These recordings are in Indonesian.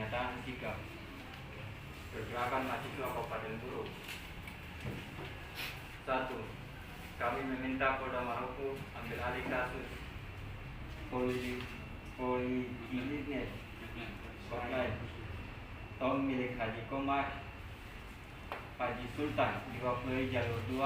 pernyataan sikap Pergerakan Mahasiswa Kabupaten Buru. 1. Kami meminta Polda Maluku ambil alih kasus poligilinate tong milik Haji Komar Haji Sultan diwakili jalur 2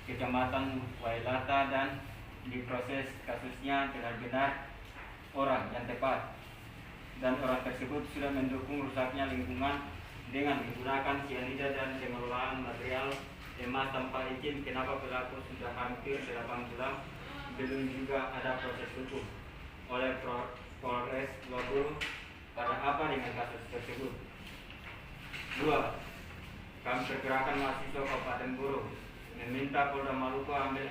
Kecamatan Wailata dan diproses kasusnya benar-benar orang yang tepat dan orang tersebut sudah mendukung rusaknya lingkungan dengan menggunakan cyanida dan pengelolaan material emas tanpa izin. Kenapa pelaku sudah hampir 8 bulan belum juga ada proses hukum oleh Polres Buru? Pada apa dengan kasus tersebut? 2. Kami Pergerakan Mahasiswa Kabupaten Buru meminta Polda Maluku ambil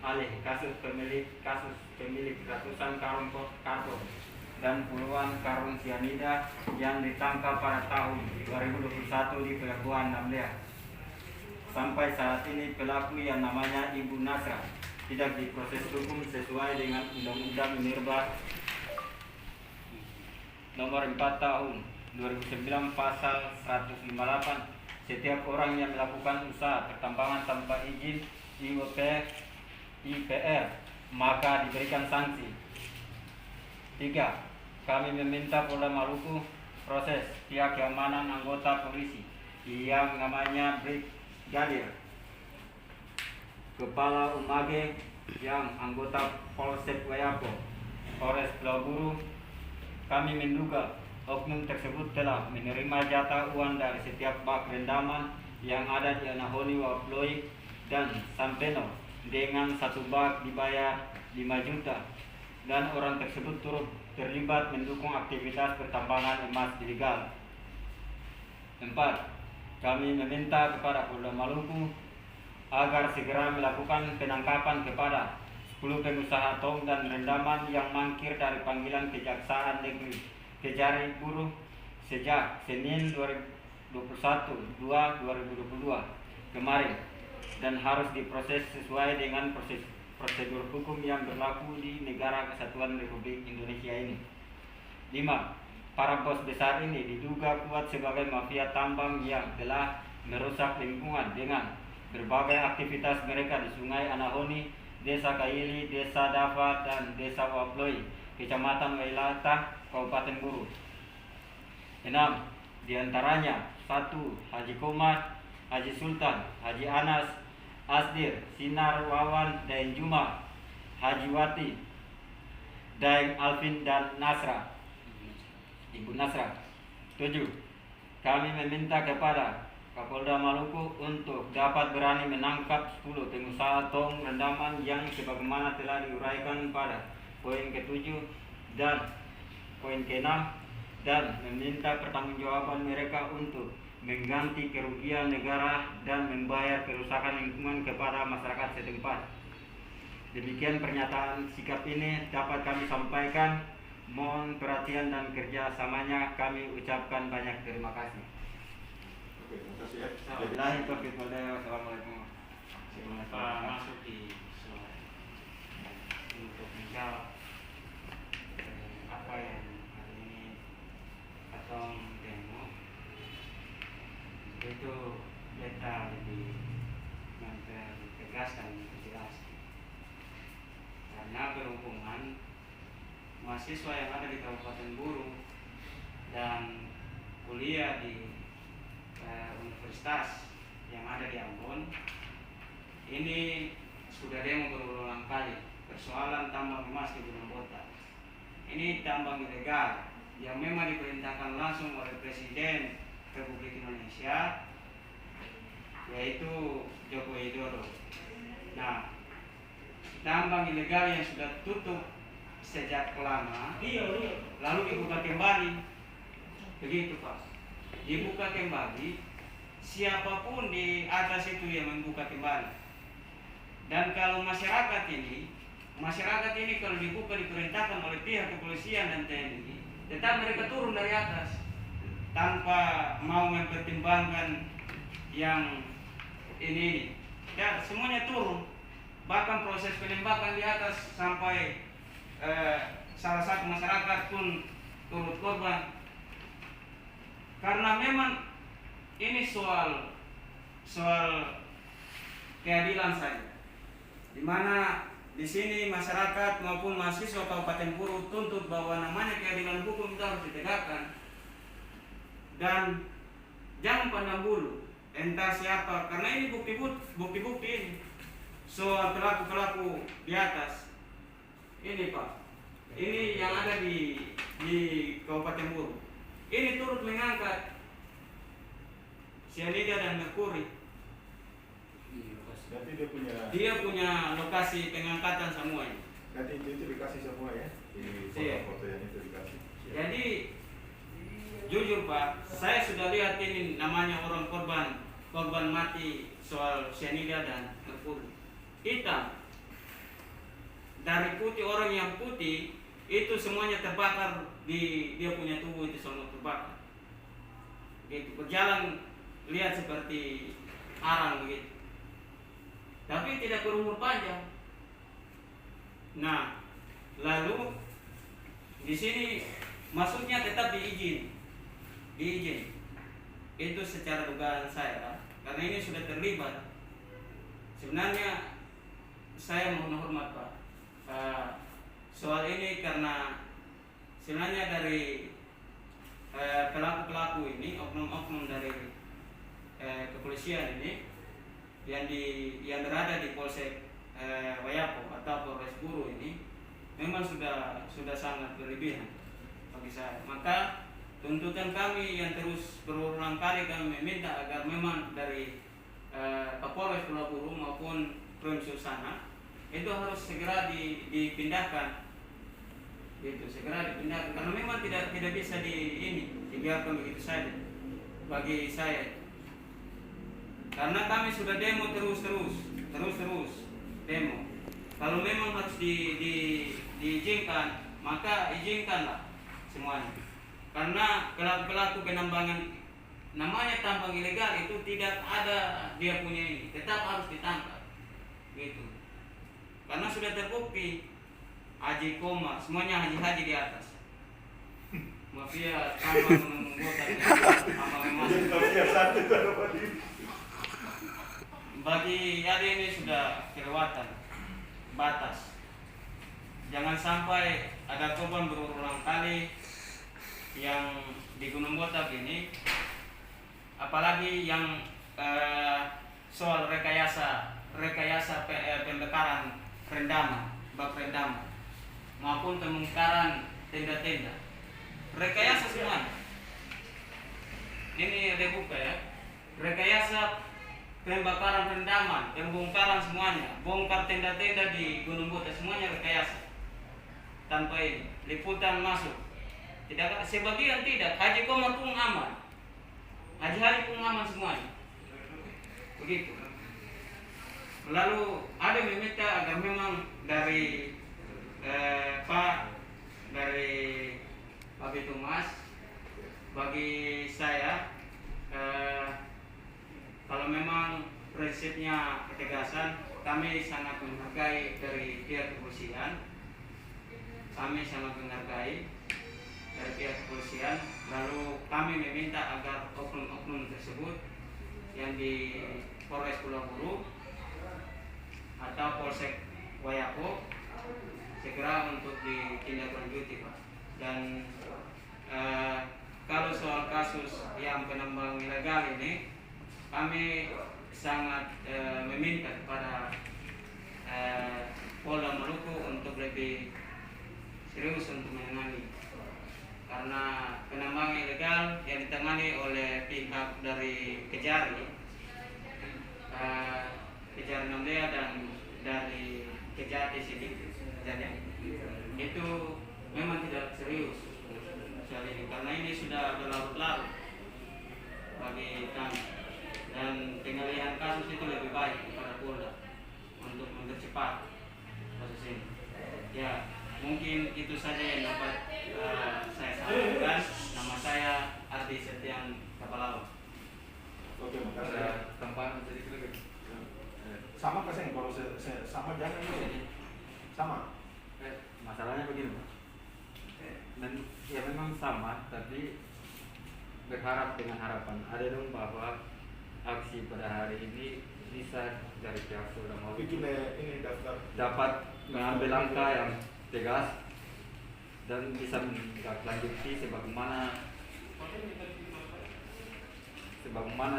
alih kasus pemilik ratusan karung karbon dan puluhan karung cyanida yang ditangkap pada tahun 2021 di Pelabuhan Namlea. Sampai saat ini pelaku yang namanya Ibu Nasra tidak diproses hukum sesuai dengan Undang-Undang Minerba Nomor 4 Tahun 2009 Pasal 158. Setiap orang yang melakukan usaha pertambangan tanpa izin IPR maka diberikan sanksi. 3. Kami meminta Polda Maluku proses pihak keamanan anggota polisi yang namanya Brigadir Kepala Umage yang anggota Polsek Wayapo, Polres Buru. Kami menduga oknum tersebut telah menerima jatah uang dari setiap bak rendaman yang ada di Anahoni Waploi dan Sampeno dengan satu bak dibayar 5 juta dan orang tersebut turut terlibat mendukung aktivitas pertambangan emas ilegal. 4. Kami meminta kepada Polda Maluku agar segera melakukan penangkapan kepada 10 pengusaha tong dan rendaman yang mangkir dari panggilan Kejaksaan Negeri Kejari Buru sejak Senin 21/2/2022 kemarin dan harus diproses sesuai dengan prosedur hukum yang berlaku di Negara Kesatuan Republik Indonesia ini. 5. Para bos besar ini diduga kuat sebagai mafia tambang yang telah merusak lingkungan dengan berbagai aktivitas mereka di Sungai Anahoni, Desa Kaili, Desa Dava, dan Desa Waploi, Kecamatan Wailata, Kabupaten Buru. 6. Di antaranya 1. Haji Komar, Haji Sultan, Haji Anas, Asdir, Sinar, Wawan, Daeng Juma, Haji Wati, Daeng Alvin, dan Nasra, Ibu Nasra. 7. Kami meminta kepada Kapolda Maluku untuk dapat berani menangkap 10 pengusaha tong rendaman yang sebagaimana telah diuraikan pada poin ke-7 dan poin ke-6 dan meminta pertanggungjawaban mereka untuk mengganti kerugian negara dan membayar kerusakan lingkungan kepada masyarakat setempat. Demikian pernyataan sikap ini dapat kami sampaikan. Mohon perhatian dan kerjasamanya. Kami ucapkan banyak terima kasih. Oke, terima kasih ya. Wabillahi taufiq wal hidayah. Wassalamualaikum. Masuk di slide untuk menjawab apa yang hari ini Katong demo itu beta lebih mempertegaskan menjelaskan karena berhubungan mahasiswa yang ada di Kabupaten Buru dan kuliah di universitas yang ada di Ambon ini sudah demo berulang kali persoalan tambang emas di Gunung Botak. Ini tambang ilegal yang memang diperintahkan langsung oleh Presiden Republik Indonesia yaitu Joko Widodo. Nah, tambang ilegal yang sudah tutup sejak lama lalu dibuka kembali, begitu Pak. Dibuka kembali, siapapun di atas itu yang membuka kembali. Dan kalau masyarakat ini kalau dibuka diperintahkan oleh pihak kepolisian dan TNI, tetap mereka turun dari atas tanpa mau mempertimbangkan yang ini. Ya, semuanya turun. Bahkan proses penembakan di atas sampai salah satu masyarakat pun turut korban. Karena memang ini soal keadilan saja, di mana di sini masyarakat maupun mahasiswa Kabupaten Puru tuntut bahwa namanya keadilan hukum itu harus ditegakkan, dan jangan pandang bulu entah siapa, karena ini bukti-bukti ini soal pelaku-pelaku di atas ini Pak, ini yang ada di Kabupaten Puru ini turut mengangkat cyanida dan merkuri. Nanti Dia punya lokasi pengangkatan semuanya. nanti itu dikasih semua ya di Iya. foto yang itu dikasih. Jadi jujur Pak, saya sudah lihat ini namanya orang korban mati soal cyanida dan merkuri. Hitam dari putih, orang yang putih itu semuanya terbakar di dia punya tubuh, itu semua terbakar. Gitu, berjalan lihat seperti arang begitu. Tapi tidak berumur panjang. Nah, lalu di sini masuknya tetap diizin. Itu secara dugaan saya, karena ini sudah terlibat. Sebenarnya saya mohon hormat Pak. Soal ini karena sebenarnya dari pelaku-pelaku ini, oknum-oknum dari kepolisian ini yang berada di Polsek Wayapo atau Polres Puru ini memang sudah sangat berlebihan bagi saya. Maka tuntutan kami yang terus berulang kali kami meminta agar memang dari Kapolres Pulau Puru maupun Krim Susana itu harus segera dipindahkan, gitu, segera dipindahkan, karena memang tidak bisa dibiarkan begitu saja bagi saya. Karena kami sudah demo terus demo. Kalau memang harus diizinkan, maka izinkanlah semuanya. Karena pelaku penambangan, namanya tambang ilegal itu tidak ada dia punya ini, tetap harus ditangkap, gitu. Karena sudah terbukti haji koma, semuanya haji di atas. Mafia tambang membuat tambang emas. Bagi hari ini sudah kelewatan batas. Jangan sampai ada korban berulang kali yang di Gunung Botak ini, apalagi yang soal rekayasa pembakaran bak rendaman maupun pembongkaran tenda-tenda, rekayasa semuanya. Ini ada buka ya, rekayasa pembakaran rendaman, pembongkaran semuanya, bongkar tenda-tenda di Gunung Botak semuanya rekayasa. Tanpa ini, liputan masuk. Tidak, sebagian tidak, haji koma pun aman, haji pun aman semuanya. Begitu. Lalu ada yang meminta agar memang dari Pak Bitumas, bagi saya kalau memang prinsipnya ketegasan, kami sangat menghargai dari pihak kepolisian. Kami sangat menghargai dari pihak kepolisian. Lalu kami meminta agar oknum-oknum tersebut yang di Polres Pulau Puru atau Polsek Wayapo segera untuk ditindaklanjuti Pak. Dan kalau soal kasus yang penambang ilegal ini, kami sangat meminta kepada Polda Maluku untuk lebih serius untuk menangani, karena penambang ilegal yang ditangani oleh pihak dari Kejari 6 dan dari Kejati sini itu memang tidak serius soal ini, karena ini sudah berlarut-larut bagi kami, dan pengalihan kasus itu lebih baik kepada Polda untuk mempercepat kasus ini. Ya, mungkin itu saja yang dapat saya sampaikan. Nama saya Ardi Setian Kapalawa. Oke, makasih. Tambahan sedikit lagi. Sama kasih kalau sama jangan ini. Sama. Masalahnya begini Pak. Dan ya memang sama, tapi berharap dengan harapan ada dong bahwa aksi pada hari ini bisa dari pihak Polda Maluku bikin ini daftar dapat mengambil langkah yang tegas dan bisa menindaklanjuti sebagaimana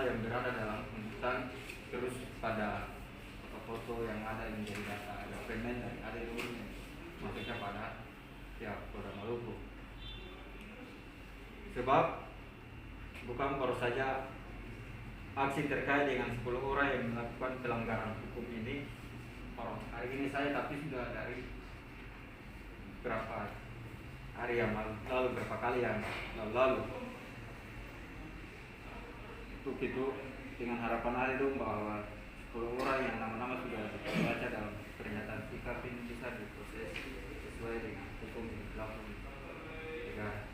yang berada dalam tuntutan, terus pada foto yang ada yang menjadi data dokumen dari ada yang masuknya pada pihak Polda Maluku. Sebab bukan baru saja aksi terkait dengan 10 orang yang melakukan pelanggaran hukum ini hari ini saya, tapi sudah dari berapa hari yang lalu, berapa kali yang lalu. Untuk itu dengan harapan hari itu bahwa 10 orang yang nama-nama sudah dibaca dalam pernyataan sikap ini bisa diproses sesuai dengan hukum yang berlaku di negara.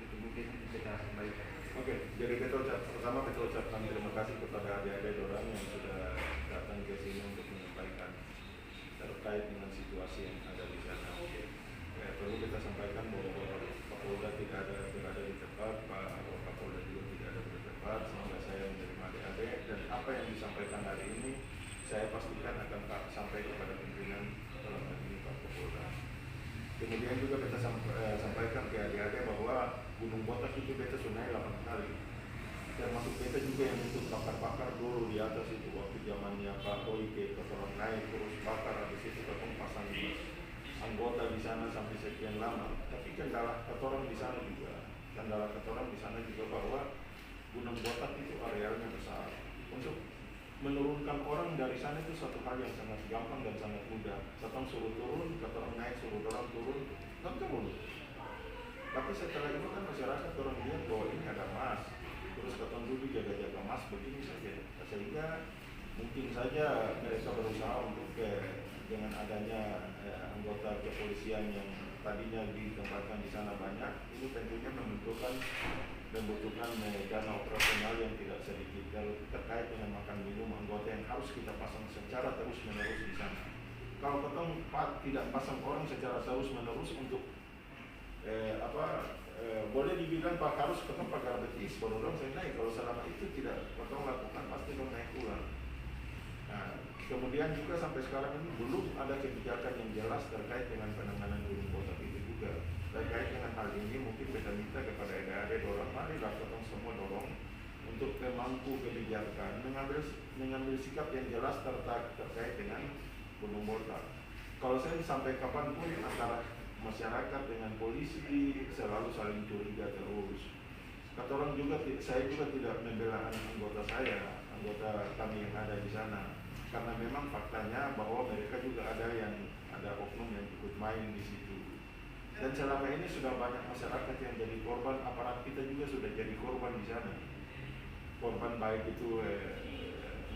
Itu mungkin kita sampaikan. Oke, jadi pertama kita ucapkan terima kasih kepada adik-adik orang yang sudah datang ke sini untuk menyampaikan terkait dengan situasi yang ada di sana. Perlu kita sampaikan bahwa Kapolda tidak ada berada di tempat, Pak Kapolda juga tidak ada di tempat, sehingga saya menerima adik-adik dan apa yang disampaikan hari ini saya pastikan akan sampai kepada pimpinan dalam hal ini Pak Kapolda. Kemudian juga kita sampaikan ke adik-adik bahwa Gunung Botak itu beta sudah naik 8 kali. Termasuk beta juga yang itu bakar-bakar dulu di atas itu waktu zamannya Pak Koike, orang naik terus bakar, habis itu ketemu pasang anggota di sana sampai sekian lama. Tapi kendala ketoran di sana juga, bahwa Gunung Botak itu arealnya besar. Untuk menurunkan orang dari sana itu satu hal yang sangat gampang dan sangat mudah. Ketong suruh turun, ketong naik, suruh orang turun, kan turun. Tapi setelah itu kan masyarakat orang lihat bahwa ini ada emas, terus ketong dulu jaga-jaga emas begini saja, sehingga mungkin saja mereka berusaha untuk dengan adanya anggota kepolisian yang tadinya ditempatkan di sana banyak, ini tentunya membutuhkan dana operasional yang tidak sedikit terkait dengan makan minum anggota yang harus kita pasang secara terus menerus di sana. Kalau ketong tidak pasang orang secara terus menerus untuk boleh dibilang Pak harus ketemu pagar betis baru dong saya naik. Kalau selama itu tidak potong lakukan pasti dong naik ulang. Nah, kemudian juga sampai sekarang ini belum ada kebijakan yang jelas terkait dengan penanganan Gunung Botak itu juga. Terkait dengan hal ini mungkin kita minta kepada adik-adik dorong, marilah ketong semua dorong untuk memangku kebijakan mengambil sikap yang jelas terkait dengan Gunung Botak. Kalau saya sampai kapanpun antara masyarakat dengan polisi selalu saling curiga terus. Kata orang juga, saya juga tidak membela anggota kami yang ada di sana, karena memang faktanya bahwa mereka juga ada oknum yang ikut main di situ. Dan selama ini sudah banyak masyarakat yang jadi korban, aparat kita juga sudah jadi korban di sana. Korban baik itu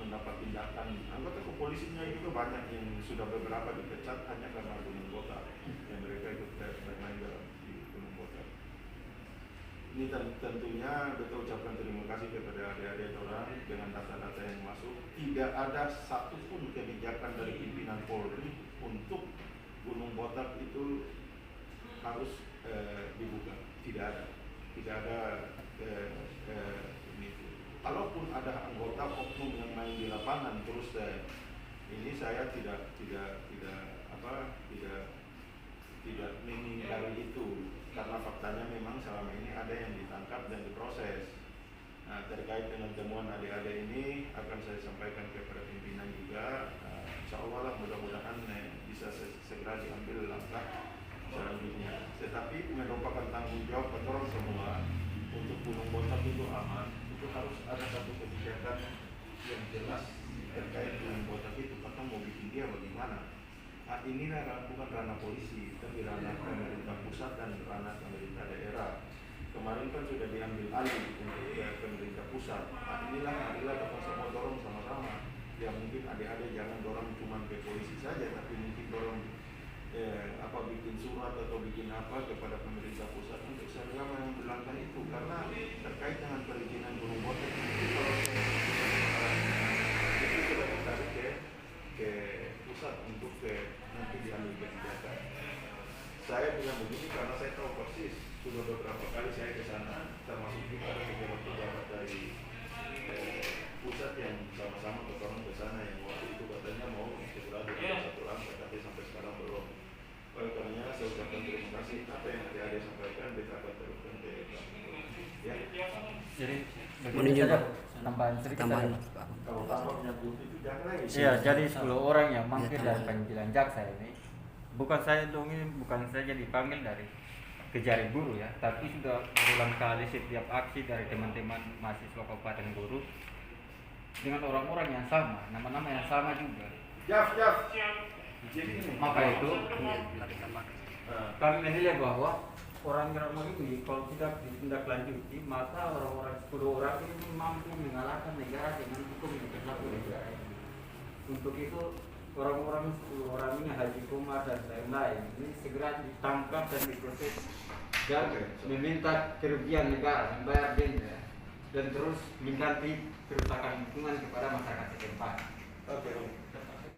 mendapat tindakan, anggota kepolisinya juga banyak yang sudah beberapa dipecat hanya karena Gunung Botak, yang mereka ikut bermain dalam di Gunung Botak. Ini tentunya betul ucapkan terima kasih kepada adik-adik orang dengan data-data yang masuk. Tidak ada satupun kebijakan dari pimpinan Polri untuk Gunung Botak itu harus dibuka. Tidak ada kalaupun ada anggota oknum yang main di lapangan terus ini saya tidak mengingkari itu, karena faktanya memang selama ini ada yang ditangkap dan diproses. Nah, terkait dengan temuan adik-adik ini akan saya sampaikan kepada pimpinan juga. Insya Allah lah mudah-mudahan bisa segera diambil langkah selanjutnya. Tetapi merupakan tanggung jawab orang semua untuk Gunung Botak itu aman. Itu harus ada satu kebijakan yang jelas terkait dengan Botak itu. Kita mau bikin dia bagaimana? Nah, inilah bukan ranah polisi, tapi ranah pemerintah pusat dan ranah pemerintah daerah. Kemarin kan sudah diambil alih untuk pemerintah pusat. Nah, inilah kita semua dorong sama-sama. Ya mungkin adik-adik jangan dorong cuma ke polisi saja, tapi mungkin dorong bikin surat atau bikin apa kepada pemerintah pusat untuk segera mengambil langkah itu, karena terkait dengan perizinan Gunung Botak itu kalau itu sudah ditarik ke pusat untuk nanti diambil kebijakan. Saya bilang begini karena saya tahu persis sudah beberapa kali saya ke sana, termasuk juga ada pejabat-pejabat dari pusat yang sama-sama bertolong ke sana yang waktu itu katanya mau segera dilakukan satu langkah, tapi sampai sekarang belum. Oleh karenanya saya ucapkan terima kasih. Apa yang adik-adik sampaikan kita akan teruskan ke ya. Jadi Menuju, saja Pak. tambahan sedikit Tambahan, saja. Pak. Kalau tampaknya bukti itu jangan lagi. Iya, jadi 10 orang yang mangkir Iya, dari tambahan. panggilan jaksa ini bukan saya dong, ini bukan saja dipanggil dari Kejari Guru ya, tapi sudah berulang kali setiap aksi dari teman-teman mahasiswa Kabupaten Guru dengan orang-orang yang sama, nama-nama yang sama juga. Jaf. Jadi ini. Maka itu kami menilai bahwa orang Ramah ini kalau tidak ditindaklanjuti, maka orang-orang 10 orang ini mampu mengalahkan negara dengan hukum yang berlaku di negara ini. Untuk itu orang-orang 10 orang ini, Haji Kumar dan lain-lain ini segera ditangkap dan diproses dan meminta kerugian negara, membayar denda dan terus mengganti kerusakan lingkungan kepada masyarakat setempat. Oke.